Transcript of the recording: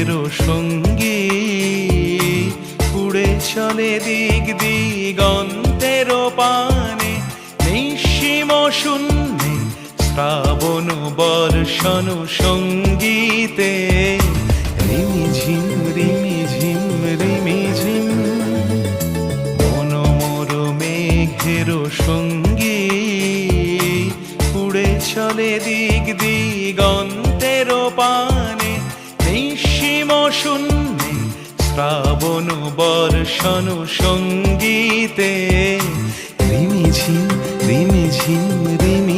মেঘেরও সঙ্গী উড়ে চলে দিক দিগন্তেরও পানে নিঃসীম শূন্যে শ্রাবণ বর্ষণ সঙ্গীতে রিমিঝিম রিমিঝিম রিমিঝিম মনোমর মেঘেরও সঙ্গী উড়ে চলে দিক দিগন্তেরও পানে নিঃসীম শূন্যে শ্রাবণ বর্ষণ সঙ্গীতে রিমিঝিম রিমিঝিম রিমি